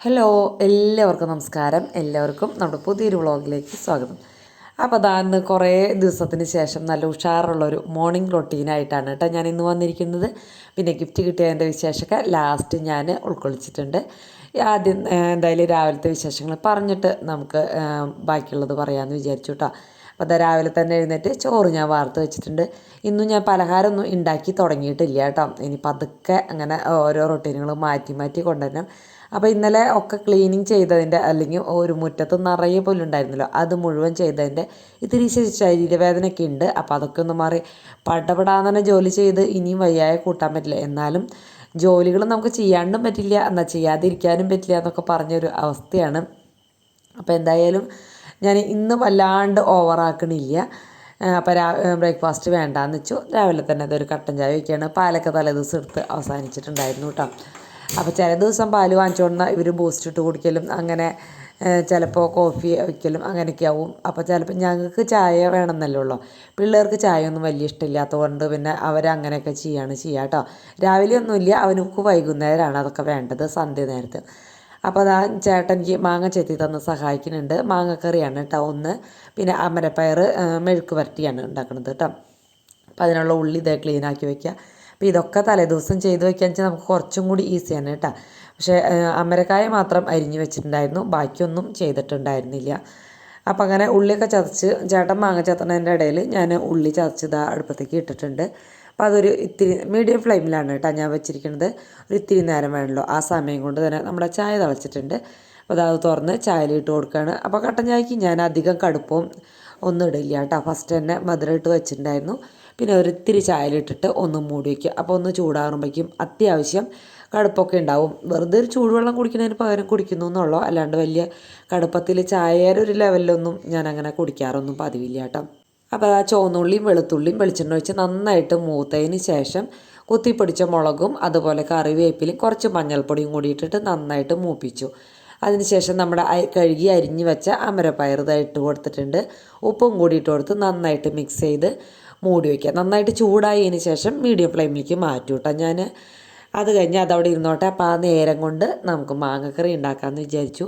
Hello, എല്ലാവർക്കും നമസ്കാരം. എല്ലാവർക്കും നമ്മുടെ പുതിയൊരു വ്ളോഗിലേക്ക് സ്വാഗതം. അപ്പോൾ അതാ ഇന്ന് കുറേ ദിവസത്തിന് ശേഷം നല്ല ഉഷാറുള്ളൊരു മോർണിംഗ് റൊട്ടീനായിട്ടാണ് കേട്ടോ ഞാൻ ഇന്ന് വന്നിരിക്കുന്നത്. പിന്നെ ഗിഫ്റ്റ് കിട്ടിയതിൻ്റെ വിശേഷമൊക്കെ ലാസ്റ്റ് ഞാൻ ഉൾക്കൊള്ളിച്ചിട്ടുണ്ട്. ആദ്യം എന്തായാലും രാവിലത്തെ വിശേഷങ്ങൾ പറഞ്ഞിട്ട് നമുക്ക് ബാക്കിയുള്ളത് പറയാമെന്ന് വിചാരിച്ചു കേട്ടോ. അപ്പോൾ അതാ രാവിലെ തന്നെ എഴുന്നേറ്റ് ചോറ് ഞാൻ വാർത്ത് വെച്ചിട്ടുണ്ട്. ഇന്നും ഞാൻ പലഹാരമൊന്നും ഉണ്ടാക്കി തുടങ്ങിയിട്ടില്ല കേട്ടോ. ഇനി പതുക്കെ അങ്ങനെ ഓരോ റൊട്ടീനുകൾ മാറ്റി മാറ്റി കൊണ്ടുവരണം. അപ്പോൾ ഇന്നലെ ഒക്കെ ക്ലീനിങ് ചെയ്തതിൻ്റെ, അല്ലെങ്കിൽ ഒരു മുറ്റത്ത് നിറയെ പുല്ലുണ്ടായിരുന്നല്ലോ, അത് മുഴുവൻ ചെയ്തതിൻ്റെ ഇത്തിരി ശരീരവേദനയൊക്കെ ഉണ്ട്. അപ്പോൾ അതൊക്കെ ഒന്ന് മാറി പടപടാന്ന് തന്നെ ജോലി ചെയ്ത് ഇനിയും വയ്യായ കൂട്ടാൻ പറ്റില്ല. എന്നാലും ജോലികൾ നമുക്ക് ചെയ്യാണ്ടും പറ്റില്ല, എന്നാൽ ചെയ്യാതിരിക്കാനും പറ്റില്ല എന്നൊക്കെ പറഞ്ഞൊരു അവസ്ഥയാണ്. അപ്പോൾ എന്തായാലും ഞാൻ ഇന്ന് വല്ലാണ്ട് ഓവറാക്കണില്ല. അപ്പോൾ ബ്രേക്ക്ഫാസ്റ്റ് വേണ്ടാന്ന് വെച്ചു. രാവിലെ തന്നെ അതൊരു കട്ടൻ ചായ വയ്ക്കുകയാണ്. പാലൊക്കെ തലേദിവസം എടുത്ത് അവസാനിച്ചിട്ടുണ്ടായിരുന്നു കേട്ടോ. അപ്പോൾ ചില ദിവസം പാല് വാങ്ങിച്ചുകൊണ്ട ഇവർ ബൂസ്റ്റ് ഇട്ട് കുടിക്കലും അങ്ങനെ ചിലപ്പോൾ കോഫി വയ്ക്കലും അങ്ങനെയൊക്കെ ആവും. അപ്പോൾ ചിലപ്പോൾ ഞങ്ങൾക്ക് ചായ വേണമെന്നല്ലേ ഉള്ളൂ. പിള്ളേർക്ക് ചായ ഒന്നും വലിയ ഇഷ്ടമില്ലാത്തതുകൊണ്ട് പിന്നെ അവരങ്ങനെയൊക്കെ ചെയ്യുക കേട്ടോ. രാവിലെ ഒന്നുമില്ല, അവർക്ക് വൈകുന്നേരമാണ് അതൊക്കെ വേണ്ടത്, സന്ധ്യ നേരത്ത്. അപ്പോൾ അതാ ചേട്ടൻ എനിക്ക് മാങ്ങ ചെത്തി തന്ന് സഹായിക്കുന്നുണ്ട്. മാങ്ങക്കറിയാണ് കേട്ടോ ഒന്ന്. പിന്നെ അമരപ്പയർ മെഴുക്ക് വരട്ടിയാണ് ഉണ്ടാക്കുന്നത് കേട്ടോ. അപ്പോൾ അതിനുള്ള ഉള്ളി ഇതേ ക്ലീനാക്കി വയ്ക്കുക. അപ്പോൾ ഇതൊക്കെ തലേദിവസം ചെയ്ത് വയ്ക്കാന്ന് വെച്ചാൽ നമുക്ക് കുറച്ചും കൂടി ഈസിയാണ് കേട്ടോ. പക്ഷേ അമരക്കായ മാത്രം അരിഞ്ഞ് വെച്ചിട്ടുണ്ടായിരുന്നു, ബാക്കിയൊന്നും ചെയ്തിട്ടുണ്ടായിരുന്നില്ല. അപ്പോൾ അങ്ങനെ ഉള്ളിയൊക്കെ ചതച്ച് ചേട്ടൻ മാങ്ങ ചതണതിൻ്റെ ഇടയിൽ ഞാൻ ഉള്ളി ചതച്ച് ഇതാ അടുപ്പത്തേക്ക് ഇട്ടിട്ടുണ്ട്. അപ്പോൾ അതൊരു ഇത്തിരി മീഡിയം ഫ്ലെയിമിലാണ് കേട്ടോ ഞാൻ വെച്ചിരിക്കുന്നത്. ഒരു ഇത്തിരി നേരം വേണമല്ലോ. ആ സമയം കൊണ്ട് തന്നെ നമ്മുടെ ചായ തിളച്ചിട്ടുണ്ട്. അപ്പോൾ അത് തുറന്ന് ചായയിലിട്ട് കൊടുക്കുകയാണ്. അപ്പോൾ കട്ടൻ ചായക്ക് ഞാൻ അധികം കടുപ്പവും ഒന്നും ഇടില്ല കേട്ടോ. ഫസ്റ്റ് തന്നെ മധുരം ഇട്ട് വെച്ചിട്ടുണ്ടായിരുന്നു. പിന്നെ ഒരിത്തിരി ചായയിലിട്ടിട്ട് ഒന്ന് മൂടി വയ്ക്കുക. അപ്പോൾ ഒന്ന് ചൂടാറുമ്പോഴേക്കും അത്യാവശ്യം കടുപ്പൊക്കെ ഉണ്ടാവും. വെറുതെ ഒരു ചൂടുവെള്ളം കുടിക്കുന്നതിന് പകരം കുടിക്കുന്നു എന്നുള്ളൂ. അല്ലാണ്ട് വലിയ കടുപ്പത്തിൽ ചായയുടെ ഒരു ലെവലിലൊന്നും ഞാൻ അങ്ങനെ കുടിക്കാറൊന്നും പതിവില്ല കേട്ടോ. അപ്പോൾ ആ ചുവന്നുള്ളിയും വെളുത്തുള്ളിയും വെളിച്ചെണ്ണ ഒഴിച്ച് നന്നായിട്ട് മൂത്തതിന് ശേഷം കുത്തിപ്പൊടിച്ച മുളകും അതുപോലെ കറിവേപ്പിലും കുറച്ച് മഞ്ഞൾപ്പൊടിയും കൂടി ഇട്ടിട്ട് നന്നായിട്ട് മൂപ്പിച്ചു. അതിനുശേഷം നമ്മുടെ കഴുകി അരിഞ്ഞ് വെച്ച അമരപ്പയർ ഇട്ട് കൊടുത്തിട്ടുണ്ട്. ഉപ്പും കൂടി ഇട്ട് കൊടുത്ത് നന്നായിട്ട് മിക്സ് ചെയ്ത് മൂടി വയ്ക്കുക. നന്നായിട്ട് ചൂടായതിന് ശേഷം മീഡിയം ഫ്ലെയിമിലേക്ക് മാറ്റും കേട്ടോ ഞാൻ. അത് കഴിഞ്ഞ് അതവിടെ ഇരുന്നോട്ടെ. അപ്പോൾ ആ നേരം കൊണ്ട് നമുക്ക് മാങ്ങക്കറി ഉണ്ടാക്കാമെന്ന് വിചാരിച്ചു.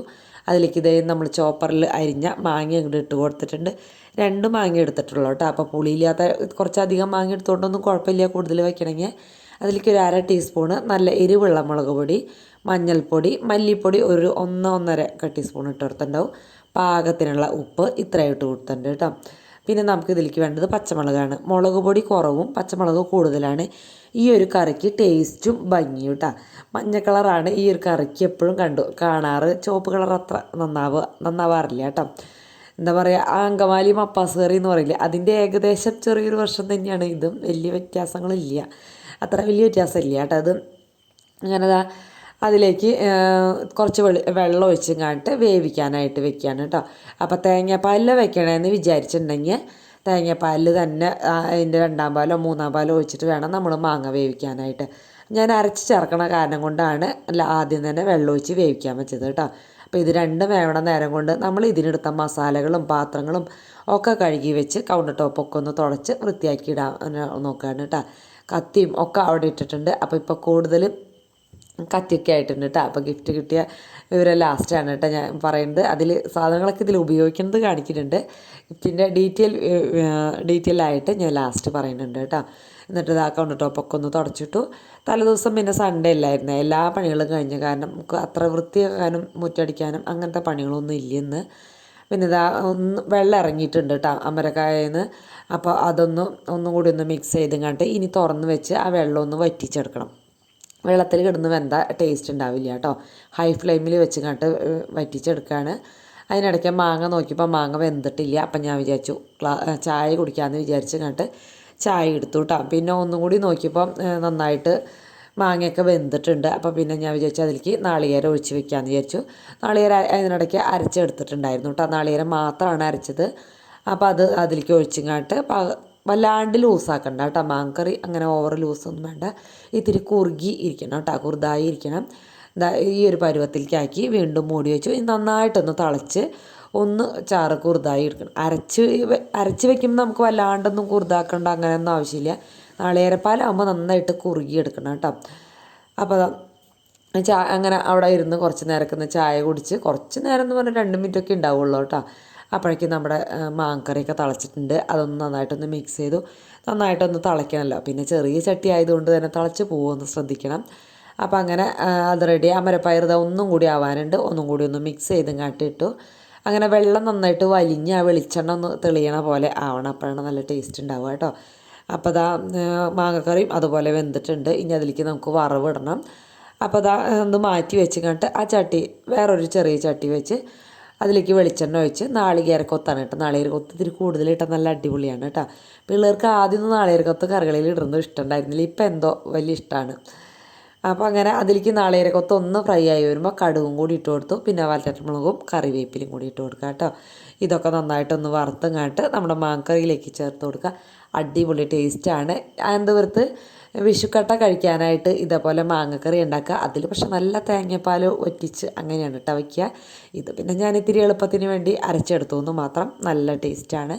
അതിലേക്ക് ഇതേ നമ്മൾ ചോപ്പറിൽ അരിഞ്ഞ മാങ്ങ അങ്ങോട്ട് ഇട്ട് കൊടുത്തിട്ടുണ്ട്. 2 മാങ്ങ എടുത്തിട്ടുള്ളൂ കേട്ടോ. അപ്പോൾ പുളിയില്ലാത്ത കുറച്ചധികം മാങ്ങ എടുത്തുകൊണ്ടൊന്നും കുഴപ്പമില്ല. കൂടുതൽ വയ്ക്കണമെങ്കിൽ അതിലേക്ക് ഒരു 1/2 ടീസ്പൂണ് നല്ല എരിവുള്ള മുളക് പൊടി, മഞ്ഞൾപ്പൊടി, മല്ലിപ്പൊടി ഒരു 1-1.5 ടീസ്പൂൺ ഇട്ട് കൊടുത്തിട്ടുണ്ടാവും. പാകത്തിനുള്ള ഉപ്പ് ഇത്രയും ഇട്ട് കൊടുത്തിട്ടുണ്ട് കേട്ടോ. പിന്നെ നമുക്ക് ഇതിലേക്ക് വേണ്ടത് പച്ചമുളകാണ്. മുളക് പൊടി കുറവും പച്ചമുളക് കൂടുതലാണ് ഈ ഒരു കറിക്ക് ടേസ്റ്റും ഭംഗിയും കേട്ടോ. മഞ്ഞ കളറാണ് ഈ ഒരു കറിക്ക് എപ്പോഴും കാണാറ്. ചുവപ്പ് കളർ അത്ര നന്നാവാറില്ല കേട്ടോ. എന്താ പറയുക, അങ്കമാലി മപ്പാസ് കറി എന്ന് പറയില്ലേ, അതിൻ്റെ ഏകദേശം ചെറിയൊരു വർഷം തന്നെയാണ് ഇതും. വലിയ വ്യത്യാസങ്ങളില്ല, അത്ര വലിയ വ്യത്യാസമില്ല കേട്ടോ. അത് അങ്ങനെ അതിലേക്ക് കുറച്ച് വെള്ളം ഒഴിച്ചും കാണിട്ട് വേവിക്കാനായിട്ട് വെക്കുകയാണ് കേട്ടോ. അപ്പോൾ തേങ്ങാപ്പാലിൽ വെക്കണമെന്ന് വിചാരിച്ചിട്ടുണ്ടെങ്കിൽ തേങ്ങാപ്പാലിൽ തന്നെ അതിൻ്റെ 2-ാം പാലോ 3-ാം പാലോ ഒഴിച്ചിട്ട് വേണം നമ്മൾ മാങ്ങ വേവിക്കാനായിട്ട്. ഞാൻ അരച്ച് ചേർക്കണ കാരണം കൊണ്ടാണ് ആദ്യം തന്നെ വെള്ളം ഒഴിച്ച് വേവിക്കാൻ വെച്ചത് കേട്ടോ. അപ്പോൾ ഇത് രണ്ടും വേവണ നേരം കൊണ്ട് നമ്മൾ ഇതിനെടുത്ത മസാലകളും പാത്രങ്ങളും ഒക്കെ കഴുകി വെച്ച് കൗണ്ടർ ടോപ്പൊക്കെ ഒന്ന് തുടച്ച് വൃത്തിയാക്കി ഇടാൻ നോക്കുകയാണ് കേട്ടോ. കത്തിയും ഒക്കെ അവിടെ ഇട്ടിട്ടുണ്ട്. അപ്പോൾ ഇപ്പോൾ കൂടുതൽ കത്തിയൊക്കെ ആയിട്ടുണ്ട് കേട്ടോ. അപ്പോൾ ഗിഫ്റ്റ് കിട്ടിയ ഇവരെ ലാസ്റ്റാണ് കേട്ടോ ഞാൻ പറയുന്നത്. അതിൽ സാധനങ്ങളൊക്കെ ഇതിൽ ഉപയോഗിക്കുന്നത് കാണിക്കുന്നുണ്ട്. ഗിഫ്റ്റിൻ്റെ ഡീറ്റെയിൽ ആയിട്ട് ഞാൻ ലാസ്റ്റ് പറയുന്നുണ്ട് കേട്ടോ. എന്നിട്ട് ഇത് കൗണ്ടർ ടോപ്പൊക്കെ ഒന്ന് തുടച്ചിട്ടു. തലേദിവസം പിന്നെ സൺഡേ അല്ലായിരുന്നു, എല്ലാ പണികളും കഴിഞ്ഞു. കാരണം നമുക്ക് അത്ര വൃത്തിയാക്കാനും മുറ്റടിക്കാനും അങ്ങനത്തെ പണികളൊന്നും ഇല്ലെന്ന്. പിന്നെ ഇതാ വെള്ളം ഇറങ്ങിയിട്ടുണ്ട് കേട്ടോ അമരക്കായന്ന്. അപ്പോൾ ഒന്നും കൂടി ഒന്ന് മിക്സ് ചെയ്ത് കണ്ടിട്ട് ഇനി തുറന്ന് വെച്ച് ആ വെള്ളം ഒന്ന് വറ്റിച്ചെടുക്കണം. വെള്ളത്തിൽ കിടന്ന് വെന്ത ടേസ്റ്റ് ഉണ്ടാവില്ല കേട്ടോ. ഹൈ ഫ്ലെയിമിൽ വെച്ച് കണ്ടിട്ട് വറ്റിച്ചെടുക്കുകയാണ്. അതിനിടയ്ക്ക് മാങ്ങ നോക്കിയപ്പോൾ മാങ്ങ വെന്തിട്ടില്ല. അപ്പം ഞാൻ വിചാരിച്ചു ചായ കുടിക്കാമെന്ന് വിചാരിച്ച് കണ്ടിട്ട് ചായ എടുത്തു കേട്ടോ. പിന്നെ ഒന്നും കൂടി നോക്കിയപ്പോൾ നന്നായിട്ട് മാങ്ങയൊക്കെ വെന്തിട്ടുണ്ട്. അപ്പോൾ പിന്നെ ഞാൻ വിചാരിച്ചു അതിലേക്ക് നാളികേരം ഒഴിച്ച് വെക്കാമെന്ന് വിചാരിച്ചു. നാളികേരം അതിനിടയ്ക്ക് അരച്ചെടുത്തിട്ടുണ്ടായിരുന്നു കേട്ടോ. നാളികേരം മാത്രമാണ് അരച്ചത്. അപ്പോൾ അത് അതിലേക്ക് ഒഴിച്ചിങ്ങാട്ട് വല്ലാണ്ട് ലൂസാക്കണ്ട കേട്ടോ. മാങ്ങക്കറി അങ്ങനെ ഓവർ ലൂസൊന്നും വേണ്ട. ഇത്തിരി കുറുകി ഇരിക്കണം കേട്ടോ, കുറുതായി ഇരിക്കണം. ഈ ഒരു പരുവത്തിലേക്കാക്കി വീണ്ടും മൂടി വെച്ചു. നന്നായിട്ടൊന്ന് തിളച്ച് ഒന്ന് ചാറ് കുറുതായി എടുക്കണം. അരച്ച് വെക്കുമ്പോൾ നമുക്ക് വല്ലാണ്ടൊന്നും കുറുതാക്കേണ്ട അങ്ങനെയൊന്നും ആവശ്യമില്ല. നാളികേരപ്പാലാകുമ്പോൾ നന്നായിട്ട് കുറുകി എടുക്കണം കേട്ടോ. അപ്പോൾ അങ്ങനെ അവിടെ ഇരുന്ന് കുറച്ച് നേരമൊക്കെ ചായ കുടിച്ച് കുറച്ച് നേരം എന്ന് പറഞ്ഞാൽ 2 മിനിറ്റൊക്കെ ഉണ്ടാവുള്ളൂ കേട്ടോ. അപ്പോഴേക്കും നമ്മുടെ മാങ്ങക്കറിയൊക്കെ തിളച്ചിട്ടുണ്ട്. അതൊന്ന് നന്നായിട്ടൊന്ന് മിക്സ് ചെയ്തു. നന്നായിട്ടൊന്ന് തിളയ്ക്കണമല്ലോ, പിന്നെ ചെറിയ ചട്ടി ആയതുകൊണ്ട് തന്നെ തിളച്ച് പോകുമെന്ന് ശ്രദ്ധിക്കണം. അപ്പോൾ അങ്ങനെ അത് റെഡി. അമരപ്പയർ ഒന്നും കൂടി ആവാനുണ്ട്, ഒന്നും കൂടി ഒന്ന് മിക്സ് ചെയ്ത് ഇട്ടു. അങ്ങനെ വെള്ളം നന്നായിട്ട് വലിഞ്ഞ് ആ വെളിച്ചെണ്ണ ഒന്ന് തെളിയണ പോലെ ആവണം, അപ്പോഴാണ് നല്ല ടേസ്റ്റ് ഉണ്ടാവുക കേട്ടോ. അപ്പോൾ അതാ മാങ്ങക്കറിയും അതുപോലെ വെന്തിട്ടുണ്ട്. ഇനി അതിലേക്ക് നമുക്ക് വറവിടണം. അപ്പോൾ അതാ ഒന്ന് മാറ്റി വെച്ച് ആ ചട്ടി വേറൊരു ചെറിയ ചട്ടി വെച്ച് അതിലേക്ക് വെളിച്ചെണ്ണ ഒഴിച്ച് നാളികേരക്കൊത്താണ് കേട്ടോ. നാളികേരക്കൊത്ത് ഇത്തിരി കൂടുതലിട്ടാൽ നല്ല അടിപൊളിയാണ് കേട്ടോ. പിള്ളേർക്ക് ആദ്യമൊന്നും നാളികേരക്കൊത്ത് കറികളിൽ ഇടുന്നത് ഇഷ്ടമുണ്ടായിരുന്നില്ല, ഇപ്പം എന്തോ വലിയ ഇഷ്ടമാണ്. അപ്പോൾ അങ്ങനെ അതിലേക്ക് നാളികേരക്കൊത്ത് ഒന്ന് ഫ്രൈ ആയി വരുമ്പോൾ കടുകും കൂടി ഇട്ട് കൊടുത്തു. പിന്നെ വറ്റൽമുളകും കറിവേപ്പിലും കൂടി ഇട്ട് കൊടുക്കുക കേട്ടോ. ഇതൊക്കെ നന്നായിട്ടൊന്ന് വറുത്തങ്ങാട്ട് നമ്മുടെ മാങ്ങക്കറിയിലേക്ക് ചേർത്ത് കൊടുക്കുക. അടിപൊളി ടേസ്റ്റാണ്. അനന്തപുരത്ത് വിഷുക്കട്ട കഴിക്കാനായിട്ട് ഇതേപോലെ മാങ്ങക്കറി ഉണ്ടാക്കുക. അതിൽ പക്ഷെ നല്ല തേങ്ങാപ്പാൽ ഒറ്റിച്ച് അങ്ങനെയാണ് കേട്ടോ വയ്ക്കുക. ഇത് പിന്നെ ഞാൻ ഇത്തിരി എളുപ്പത്തിന് വേണ്ടി അരച്ചെടുത്തു എന്ന് മാത്രം. നല്ല ടേസ്റ്റാണ്.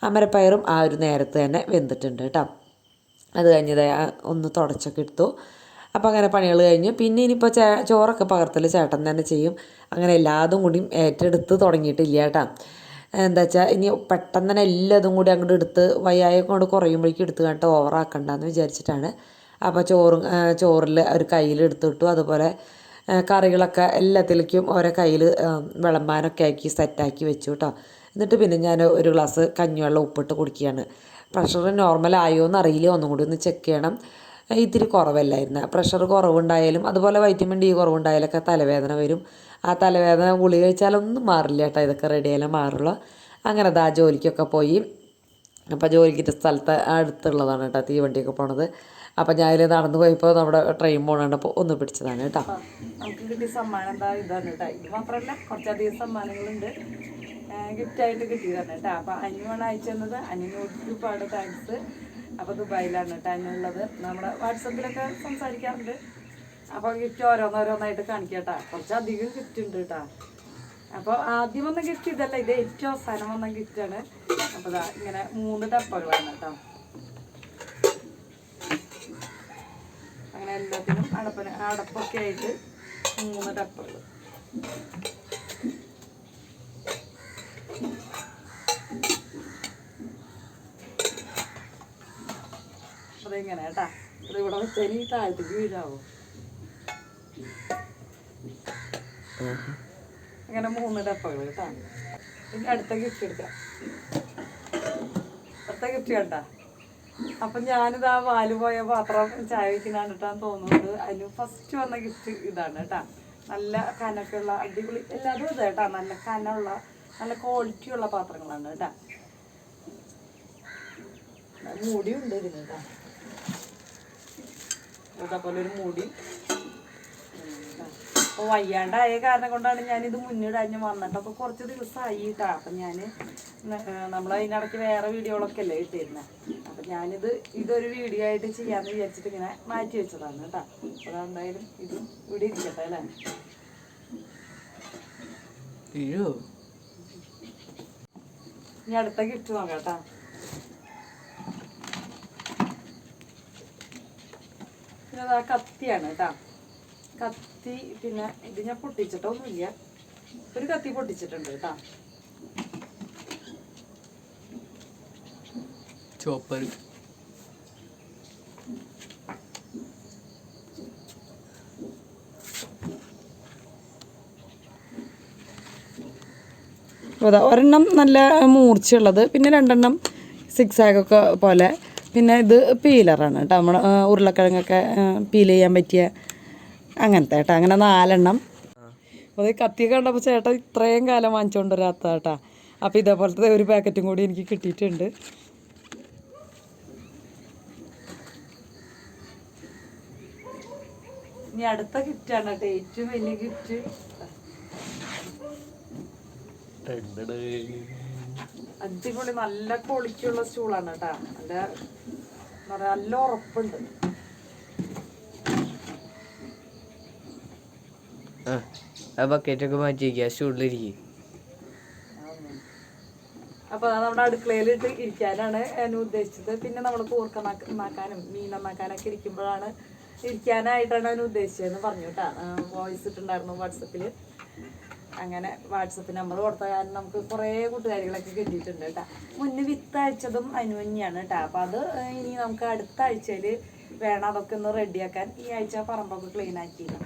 അമരപ്പയറും ആ ഒരു നേരത്ത് തന്നെ വെന്തിട്ടുണ്ട് കേട്ടോ. അത് കഴിഞ്ഞത് ഒന്ന് തുടച്ചൊക്കെ എടുത്തു. അപ്പോൾ അങ്ങനെ പണികൾ കഴിഞ്ഞ് പിന്നെ ഇനിയിപ്പോൾ ചോറൊക്കെ പകർത്തൽ ചേട്ടൻ തന്നെ ചെയ്യും. അങ്ങനെ എല്ലാതും കൂടി ഏറ്റെടുത്ത് തുടങ്ങിയിട്ടില്ല കേട്ടോ. എന്താ വെച്ചാൽ ഇനി പെട്ടെന്ന് തന്നെ എല്ലാതും കൂടി അങ്ങോട്ട് എടുത്ത് വയ്യായൊക്കെ കൊണ്ട് കുറയുമ്പോഴേക്കും എടുത്ത് കണ്ടിട്ട് ഓവറാക്കണ്ടെന്ന് വിചാരിച്ചിട്ടാണ്. അപ്പോൾ ചോറിൽ ഒരു കയ്യിൽ എടുത്തിട്ടു. അതുപോലെ കറികളൊക്കെ എല്ലാത്തിലേക്കും ഓരോ കയ്യിൽ വിളമ്പാനൊക്കെ ആക്കി സെറ്റാക്കി വെച്ചു കേട്ടോ. എന്നിട്ട് പിന്നെ ഞാൻ ഒരു ഗ്ലാസ് കഞ്ഞിവെള്ളം ഉപ്പിട്ട് കുടിക്കുകയാണ്. പ്രഷർ നോർമലായോ എന്നറിയില്ല, ഒന്നും കൂടി ഒന്ന് ചെക്ക് ചെയ്യണം. ഇത്തിരി കുറവല്ലായിരുന്നു. പ്രഷർ കുറവുണ്ടായാലും അതുപോലെ വൈറ്റമിൻ ഡി കുറവുണ്ടായാലൊക്കെ തലവേദന വരും. ആ തലവേദന ഗുളിക കഴിച്ചാലൊന്നും മാറില്ല കേട്ടോ. ഇതൊക്കെ റെഡിയായാലും മാറുള്ളൂ. അങ്ങനെ ആ ജോലിക്കൊക്കെ പോയി. അപ്പോൾ ജോലിക്കിൻ്റെ സ്ഥലത്ത് അടുത്തുള്ളതാണ് കേട്ടോ തീവണ്ടിയൊക്കെ പോണത്. അപ്പോൾ ഞാനതിൽ നടന്നു പോയപ്പോൾ നമ്മുടെ ട്രെയിൻ പോകണപ്പോൾ ഒന്ന് പിടിച്ചതാണ് കേട്ടോ. നമുക്ക് കിട്ടിയ സമ്മാനം എന്താ ഇതാണ് കേട്ടോ. ഇത് മാത്രമല്ല കുറച്ചധികം സമ്മാനങ്ങളുണ്ട് ഗിഫ്റ്റായിട്ട് കിട്ടിയതാണ് കേട്ടോ. അപ്പോൾ അനിയുമാണ് അയച്ചു തന്നത്. അനിയന് ഒരുപാട് താങ്ക്സ്. അപ്പോൾ ദുബായിലാണ് കേട്ടോ അതിനുള്ളത്. നമ്മുടെ വാട്സപ്പിലൊക്കെ സംസാരിക്കാറുണ്ട്. അപ്പോൾ ഗിഫ്റ്റ് ഓരോന്നോരോന്നായിട്ട് കാണിക്കാം കേട്ടോ. കുറച്ചധികം ഗിഫ്റ്റ് ഉണ്ട് കേട്ടോ. അപ്പോൾ ആദ്യം വന്ന ഗിഫ്റ്റ് ഇതല്ല, ഇത് ഏറ്റവും അവസാനം വന്ന ഗിഫ്റ്റാണ്. അപ്പോൾ ഇതാ ഇങ്ങനെ 3 ഡപ്പകളാണ് കേട്ടോ. അങ്ങനെ എല്ലാത്തിനും അടപ്പൊക്കെ ആയിട്ട് 3 ഡപ്പകൾ. അതെങ്ങനെ കേട്ടാ, അത് ഇവിടെ വെച്ചാൽ ഈ താഴത്തേക്ക് വീഴാവോ. അങ്ങനെ 3 ഡപ്പകൾ കേട്ടാ. പിന്നെ അടുത്ത ഗിഫ്റ്റ് എടുക്കാം. അടുത്ത ഗിഫ്റ്റ് കണ്ടാ. അപ്പം ഞാനിതാ വാല് പോയ പാത്രം ചായ വയ്ക്കുന്നതാണ് കേട്ടാന്ന് തോന്നുന്നത്. അതിന് ഫസ്റ്റ് വന്ന ഗിഫ്റ്റ് ഇതാണ് കേട്ടാ. നല്ല കനക്കുള്ള അടിപൊളി എല്ലാതും ഇത് കേട്ടാ. നല്ല കനമുള്ള നല്ല ക്വാളിറ്റിയുള്ള പാത്രങ്ങളാണ് കേട്ടാ. മൂടിയുണ്ട് ഇതിന് കേട്ടാ. അതേപോലെ ഒരു മൂടി. അപ്പോൾ വയ്യാണ്ടായ കാരണം കൊണ്ടാണ് ഞാനിത് മുന്നിടാൻ വന്നിട്ട്. അപ്പോൾ കുറച്ച് ദിവസമായി കേട്ടോ. അപ്പം ഞാൻ നമ്മളതിനിടയ്ക്ക് വേറെ വീഡിയോകളൊക്കെ അല്ലേ ഇട്ടിരുന്നത്. അപ്പം ഇതൊരു വീഡിയോ ആയിട്ട് ചെയ്യാമെന്ന് വിചാരിച്ചിട്ട് ഇങ്ങനെ മാറ്റി വെച്ചതാണ് കേട്ടോ. അപ്പോൾ എന്തായാലും ഇത് ഇവിടെ ഇരിക്കട്ടെ അല്ലേ. ഇനി അടുത്ത ഗിഫ്റ്റ് നോക്കാം കേട്ടോ. പിന്നെ അതാ കത്തിയാണ് കേട്ടോ. കത്തി പിന്നെ ഇത് ഞാൻ പൊട്ടിച്ചിട്ടൊന്നുമില്ല. ഒരു കത്തി പൊട്ടിച്ചിട്ടുണ്ട് കേട്ടോ. ചോപ്പർ ഒരെണ്ണം നല്ല മൂർച്ചയുള്ളത്, പിന്നെ 2 സിക്സാഗൊക്കെ പോലെ. പിന്നെ ഇത് പീലറാണ് കേട്ടോ. നമ്മൾ ഉരുളക്കിഴങ്ങൊക്കെ പീൽ ചെയ്യാൻ പറ്റിയ അങ്ങനത്തെ കേട്ടോ. അങ്ങനെ 4 അപ്പോൾ കത്തിയൊക്കെ കണ്ടപ്പോൾ ചേട്ടാ ഇത്രയും കാലം വാങ്ങിച്ചുകൊണ്ട് വരാത്ത കേട്ടോ. അപ്പോൾ ഇതേപോലത്തെ ഒരു പാക്കറ്റും കൂടി എനിക്ക് കിട്ടിയിട്ടുണ്ട്. ഇനി അടുത്ത ഗിഫ്റ്റാണ് കേട്ടോ, ഏറ്റവും വലിയ ഗിഫ്റ്റ്. അടിപൊളി നല്ല ക്വാളിറ്റിയുള്ള സ്റ്റൂളാണ് കേട്ടോ. നല്ല ഉറപ്പുണ്ട്. ബക്കറ്റൊക്കെ മാറ്റി വയ്ക്കുക, സ്റ്റൂളിലിരിക്കും. അപ്പോൾ നമ്മുടെ അടുക്കളയിലിട്ട് ഇരിക്കാനാണ് ഞാൻ ഉദ്ദേശിച്ചത്. പിന്നെ നമ്മൾ കൂർക്ക നന്നാക്കാനും മീൻ നന്നാക്കാനൊക്കെ ഇരിക്കുമ്പോഴാണ് ഇരിക്കാനായിട്ടാണ് അവൻ ഉദ്ദേശിച്ചതെന്ന് പറഞ്ഞു കേട്ടാ. വോയിസ് ഇട്ടുണ്ടായിരുന്നു വാട്സപ്പിൽ. അങ്ങനെ വാട്സപ്പ് നമ്പർ കൊടുത്ത കാരണം നമുക്ക് കുറേ കൂട്ടുകാരികളൊക്കെ കിട്ടിയിട്ടുണ്ട് കേട്ടോ. മുന്നേ വിത്ത് അയച്ചതും അനുവന്യാണ് കേട്ടോ. അപ്പം അത് ഇനി നമുക്ക് അടുത്ത ആഴ്ചയിൽ വേണം അതൊക്കെ ഒന്ന് റെഡിയാക്കാൻ. ഈ ആഴ്ച പറമ്പൊക്കെ ക്ലീൻ ആക്കിയില്ല.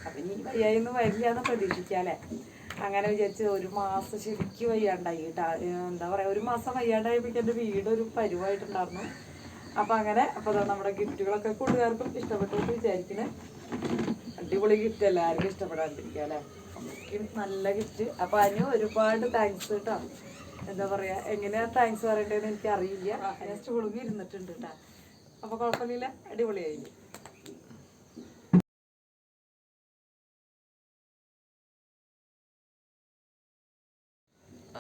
അപ്പം ഇനി വയ്യായിന്ന് വരില്ല എന്ന് പ്രതീക്ഷിക്കാല്ലേ. അങ്ങനെ വിചാരിച്ച് ഒരു മാസം ശരിക്കും വയ്യാണ്ടായി കേട്ടോ. എന്താ പറയുക, ഒരു മാസം വയ്യാണ്ടായപ്പോൾ എൻ്റെ വീടൊരു പരുവായിട്ടുണ്ടായിരുന്നു. അപ്പം അങ്ങനെ അപ്പോൾ നമ്മുടെ ഗിഫ്റ്റുകളൊക്കെ കൂട്ടുകാർക്കും ഇഷ്ടപ്പെട്ടു എന്ന് വിചാരിക്കുന്നത്. അടിപൊളി ഗിഫ്റ്റ് അല്ലേ, ആർക്കും ഇഷ്ടപ്പെടാണ്ടിരിക്കുക അല്ലേ. നല്ല ഗിഫ്റ്റ്. അപ്പോൾ അതിന് ഒരുപാട് താങ്ക്സ് കേട്ടോ. എന്താ പറയുക, എങ്ങനെയാണ് താങ്ക്സ് പറയേണ്ടതെന്ന് എനിക്കറിയില്ല. ഞാൻ സ്റ്റൂളിൽ ഇരുന്നിട്ടുണ്ട് കേട്ടോ. അപ്പോൾ കുഴപ്പമില്ല, അടിപൊളിയായി.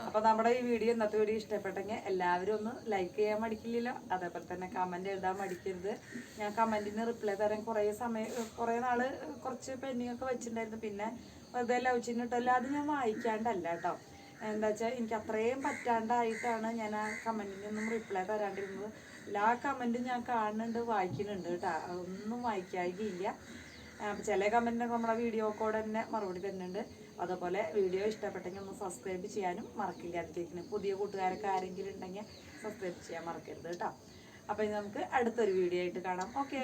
അപ്പോൾ നമ്മുടെ ഈ വീഡിയോ, ഇന്നത്തെ വീഡിയോ ഇഷ്ടപ്പെട്ടെങ്കിൽ എല്ലാവരും ഒന്ന് ലൈക്ക് ചെയ്യാൻ മടിക്കില്ലല്ലോ. അതേപോലെ തന്നെ കമൻറ്റ് എഴുതാൻ മടിക്കരുത്. ഞാൻ കമൻറ്റിന് റിപ്ലൈ തരാൻ കുറേ നാൾ കുറച്ച് പെൻഡിങ് ഒക്കെ വെച്ചിട്ടുണ്ടായിരുന്നു. പിന്നെ വെറുതെ ലവ് ചിഹ്നിട്ടല്ലോ, അത് ഞാൻ വായിക്കാണ്ടല്ല കേട്ടോ. എന്താ വെച്ചാൽ എനിക്ക് അത്രയും പറ്റാണ്ടായിട്ടാണ് ഞാൻ ആ കമൻറ്റിനൊന്നും റിപ്ലൈ തരാണ്ടിരുന്നത്. എല്ലാ കമൻറ്റും ഞാൻ കാണുന്നുണ്ട്, വായിക്കുന്നുണ്ട് കേട്ടോ. ഒന്നും വായിക്കാകില്ല. ചില കമൻറ്റിനൊക്കെ നമ്മളെ വീഡിയോ കോഡ് തന്നെ മറുപടി തരുന്നുണ്ട്. അതുപോലെ വീഡിയോ ഇഷ്ടപ്പെട്ടെങ്കിൽ ഒന്ന് സബ്സ്ക്രൈബ് ചെയ്യാനും മറക്കില്ലാതിരിക്കുന്നു. പുതിയ കൂട്ടുകാരൊക്കെ ആരെങ്കിലും ഉണ്ടെങ്കിൽ സബ്സ്ക്രൈബ് ചെയ്യാൻ മറക്കരുത് കേട്ടോ. അപ്പോൾ ഇനി നമുക്ക് അടുത്തൊരു വീഡിയോ ആയിട്ട് കാണാം. ഓക്കേ.